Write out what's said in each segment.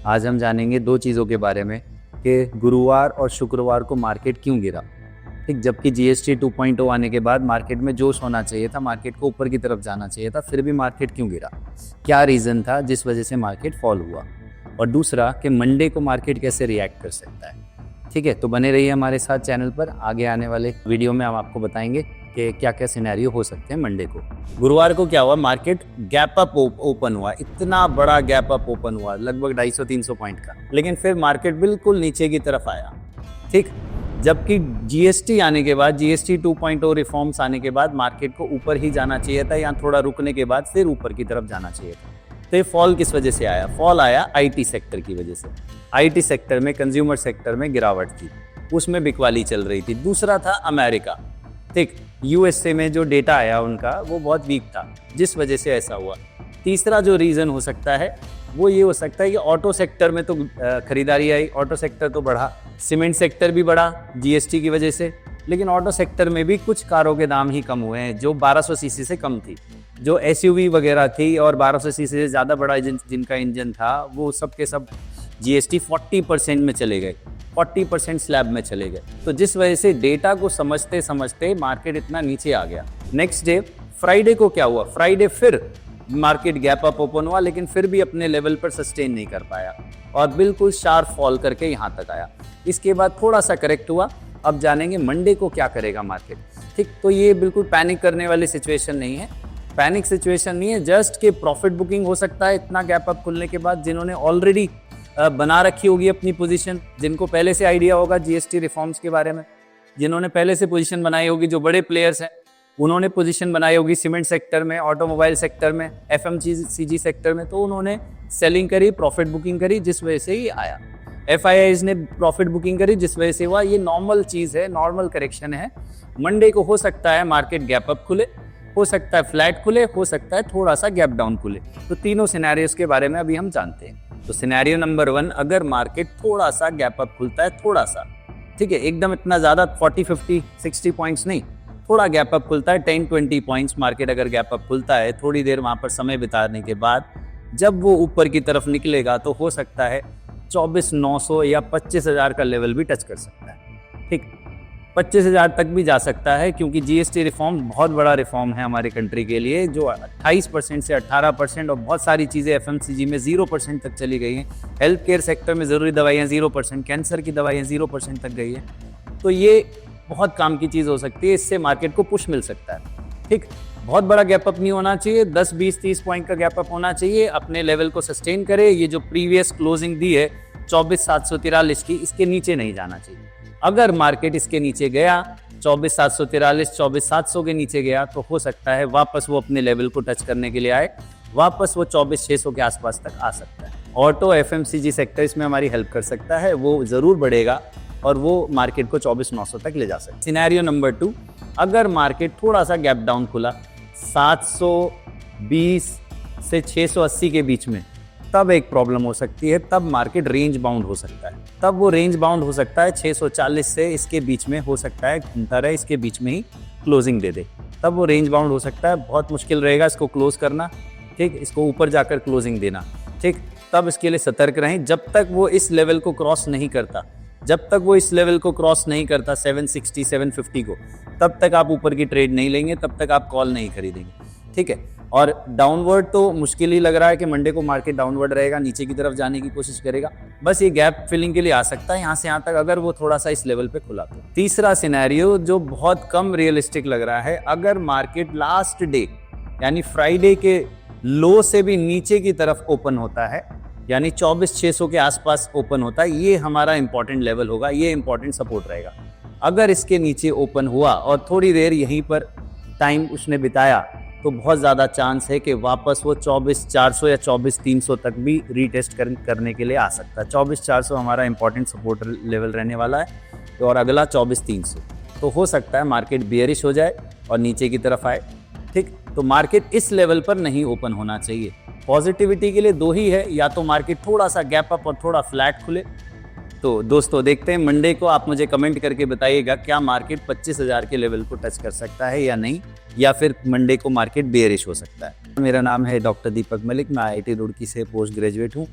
आज हम जानेंगे दो चीज़ों के बारे में कि गुरुवार और शुक्रवार को मार्केट क्यों गिरा। ठीक, जबकि जीएसटी 2.0 आने के बाद मार्केट में जोश होना चाहिए था, मार्केट को ऊपर की तरफ जाना चाहिए था, फिर भी मार्केट क्यों गिरा, क्या रीज़न था जिस वजह से मार्केट फॉल हुआ, और दूसरा कि मंडे को मार्केट कैसे रिएक्ट कर सकता है। ठीक है, तो बने रहिए हमारे साथ चैनल पर। आगे आने वाले वीडियो में हम आपको बताएंगे कि क्या क्या सिनेरियो हो सकते हैं मंडे को। गुरुवार को क्या हुआ, मार्केट गैप अप ओपन हुआ, इतना बड़ा गैप अप ओपन हुआ लगभग 250-300 पॉइंट का, लेकिन फिर मार्केट बिल्कुल नीचे की तरफ आया। ठीक, जबकि जीएसटी आने के बाद, जीएसटी 2.0 रिफॉर्म्स आने के बाद मार्केट को ऊपर ही जाना चाहिए था, या थोड़ा रुकने के बाद फिर ऊपर की तरफ जाना चाहिए था। तो ये फॉल किस वजह से आया? फॉल आया आईटी सेक्टर की वजह से। आईटी सेक्टर में, कंज्यूमर सेक्टर में गिरावट थी, उसमें बिकवाली चल रही थी। दूसरा था अमेरिका। ठीक, यूएसए में जो डेटा आया उनका वो बहुत वीक था, जिस वजह से ऐसा हुआ। तीसरा जो रीज़न हो सकता है वो ये हो सकता है कि ऑटो सेक्टर में तो खरीदारी आई, ऑटो सेक्टर तो बढ़ा, सीमेंट सेक्टर भी बढ़ा जीएसटी की वजह से, लेकिन ऑटो सेक्टर में भी कुछ कारों के दाम ही कम हुए हैं जो 1200 सीसी से कम थी। जो एसयूवी वगैरह थी और 1200 सीसी से ज़्यादा बड़ा जिनका इंजन था, वो सब के सब जीएसटी 40% में चले गए, 40% स्लैब में चले गए। तो जिस वजह से डेटा को समझते समझते मार्केट इतना नीचे आ गया। नेक्स्ट डे फ्राइडे को क्या हुआ? फ्राइडे फिर मार्केट गैप अप ओपन हुआ, लेकिन फिर भी अपने लेवल पर सस्टेन नहीं कर पाया और बिल्कुल शार्प फॉल करके यहाँ तक आया। इसके बाद थोड़ा सा करेक्ट हुआ। अब जानेंगे मंडे को क्या करेगा मार्केट। ठीक, तो ये बिल्कुल पैनिक करने वाली सिचुएशन नहीं है, पैनिक सिचुएशन नहीं है, जस्ट कि प्रॉफिट बुकिंग हो सकता है इतना गैप अप खुलने के बाद। जिन्होंने ऑलरेडी बना रखी होगी अपनी पोजीशन, जिनको पहले से आइडिया होगा जीएसटी रिफॉर्म्स के बारे में, जिन्होंने पहले से पोजीशन बनाई होगी, जो बड़े प्लेयर्स हैं उन्होंने पोजीशन बनाई होगी सीमेंट सेक्टर में, ऑटोमोबाइल सेक्टर में, एफएमसीजी सेक्टर में, तो उन्होंने सेलिंग करी, प्रॉफिट बुकिंग करी, जिस वजह से ही आया। एफआईआईज ने प्रॉफिट बुकिंग करी, जिस वजह से हुआ। ये नॉर्मल चीज़ है, नॉर्मल करेक्शन है। मंडे को हो सकता है मार्केट गैप अप खुले, हो सकता है फ्लैट खुले, हो सकता है थोड़ा सा गैप डाउन खुले। तो तीनों सिनेरियोस के बारे में अभी हम जानते हैं। तो सिनेरियो नंबर 1, अगर मार्केट थोड़ा सा गैप अप खुलता है, थोड़ा सा, ठीक है, एकदम इतना ज़्यादा 40, 50, 60 पॉइंट्स नहीं, थोड़ा गैप अप खुलता है, 10-20 पॉइंट्स मार्केट अगर गैप अप खुलता है, थोड़ी देर वहाँ पर समय बिताने के बाद जब वो ऊपर की तरफ निकलेगा तो हो सकता है 24,900 या 25,000 का लेवल भी टच कर सकता है। ठीक, 25,000 तक भी जा सकता है, क्योंकि जीएसटी रिफॉर्म बहुत बड़ा रिफॉर्म है हमारी कंट्री के लिए, जो 28% से 18%, और बहुत सारी चीज़ें एफएमसीजी में 0% तक चली गई हैं। हेल्थ केयर सेक्टर में ज़रूरी दवाइयाँ 0%, कैंसर की दवाइयाँ 0% तक गई हैं। तो ये बहुत काम की चीज़ हो सकती है, इससे मार्केट को पुश मिल सकता है। ठीक, बहुत बड़ा गैप अप नहीं होना चाहिए, 10, 20, 30 पॉइंट का गैप अप होना चाहिए, अपने लेवल को सस्टेन करे। ये जो प्रीवियस क्लोजिंग दी है 24,743 की, इसके नीचे नहीं जाना चाहिए। अगर मार्केट इसके नीचे गया, 24,743, 24,700 के नीचे गया, तो हो सकता है वापस वो अपने लेवल को टच करने के लिए आए, वापस वो 24,600 के आसपास तक आ सकता है। ऑटो, एफएमसीजी सेक्टर इसमें हमारी हेल्प कर सकता है, वो ज़रूर बढ़ेगा और वो मार्केट को 24,900 तक ले जा सकता है। सिनेरियो नंबर 2, अगर मार्केट थोड़ा सा गैप डाउन खुला 720 से 680 के बीच में, तब एक प्रॉब्लम हो सकती है, तब मार्केट रेंज बाउंड हो सकता है। तब वो रेंज बाउंड हो सकता है 640 से इसके बीच में, हो सकता है घूमता रहे, इसके बीच में ही क्लोजिंग दे दे, तब वो रेंज बाउंड हो सकता है। बहुत मुश्किल रहेगा इसको क्लोज करना। ठीक, इसको ऊपर जाकर क्लोजिंग देना। ठीक, तब इसके लिए सतर्क रहें। जब तक वो इस लेवल को क्रॉस नहीं करता, जब तक वो इस लेवल को क्रॉस नहीं करता 760, 750 को, तब तक आप ऊपर की ट्रेड नहीं लेंगे, तब तक आप कॉल नहीं खरीदेंगे। ठीक है, और डाउनवर्ड तो मुश्किल ही लग रहा है कि मंडे को मार्केट डाउनवर्ड रहेगा, नीचे की तरफ जाने की कोशिश करेगा। बस ये गैप फिलिंग के लिए आ सकता है यहाँ से यहाँ तक, अगर वो थोड़ा सा इस लेवल पे खुला तो। तीसरा सिनेरियो जो बहुत कम रियलिस्टिक लग रहा है, अगर मार्केट लास्ट डे यानी फ्राइडे के लो से भी नीचे की तरफ ओपन होता है, यानी 24,600 के आसपास ओपन होता है, ये हमारा इंपॉर्टेंट लेवल होगा, ये इंपॉर्टेंट सपोर्ट रहेगा। अगर इसके नीचे ओपन हुआ और थोड़ी देर यहीं पर टाइम उसने बिताया, तो बहुत ज़्यादा चांस है कि वापस वो 24,400 या 24,300 तक भी रीटेस्ट करने के लिए आ सकता है। 24,400 हमारा इंपॉर्टेंट सपोर्ट लेवल रहने वाला है, तो और अगला 24,300। तो हो सकता है मार्केट बियरिश हो जाए और नीचे की तरफ आए। ठीक, तो मार्केट इस लेवल पर नहीं ओपन होना चाहिए। पॉजिटिविटी के लिए दो ही है, या तो मार्केट थोड़ा सा गैप अप और थोड़ा फ्लैट खुले। तो दोस्तों देखते हैं मंडे को, आप मुझे कमेंट करके बताइएगा क्या मार्केट 25,000 के लेवल को टच कर सकता है या नहीं, या फिर मंडे को मार्केट बेयरिश हो सकता है। मेरा नाम है डॉक्टर दीपक मलिक, मैं IIT रुड़की से पोस्ट ग्रेजुएट हूँ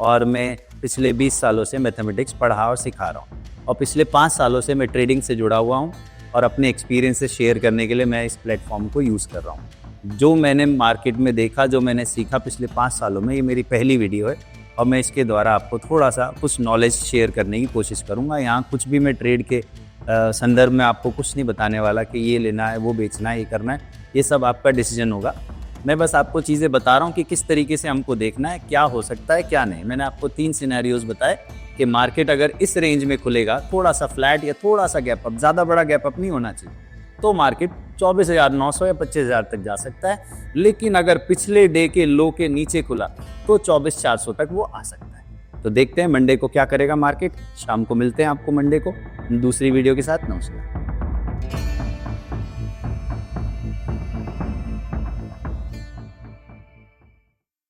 और मैं पिछले 20 सालों से मैथमेटिक्स पढ़ा और सिखा रहा हूँ और पिछले 5 सालों से मैं ट्रेडिंग से जुड़ा हुआ हूँ और अपने एक्सपीरियंस से शेयर करने के लिए मैं इस प्लेटफॉर्म को यूज़ कर रहा हूँ। जो मैंने मार्केट में देखा, जो मैंने सीखा पिछले 5 सालों में, ये मेरी पहली वीडियो है और मैं इसके द्वारा आपको थोड़ा सा कुछ नॉलेज शेयर करने की कोशिश करूँगा। यहाँ कुछ भी मैं ट्रेड के संदर्भ में आपको कुछ नहीं बताने वाला कि ये लेना है, वो बेचना है, ये करना है, ये सब आपका डिसीजन होगा। मैं बस आपको चीज़ें बता रहा हूँ कि किस तरीके से हमको देखना है, क्या हो सकता है क्या नहीं। मैंने आपको 3 सिनेरियोज बताए कि मार्केट अगर इस रेंज में खुलेगा, थोड़ा सा फ्लैट या थोड़ा सा गैप अप, ज़्यादा बड़ा गैप अप नहीं होना चाहिए, तो मार्केट 24,900 या 25,000 तक जा सकता है। लेकिन अगर पिछले डे के लो के नीचे खुला तो 24,400 तक वो आ सकता है। तो देखते हैं मंडे को क्या करेगा मार्केट। शाम को मिलते हैं आपको मंडे को दूसरी वीडियो के साथ। नमस्कार।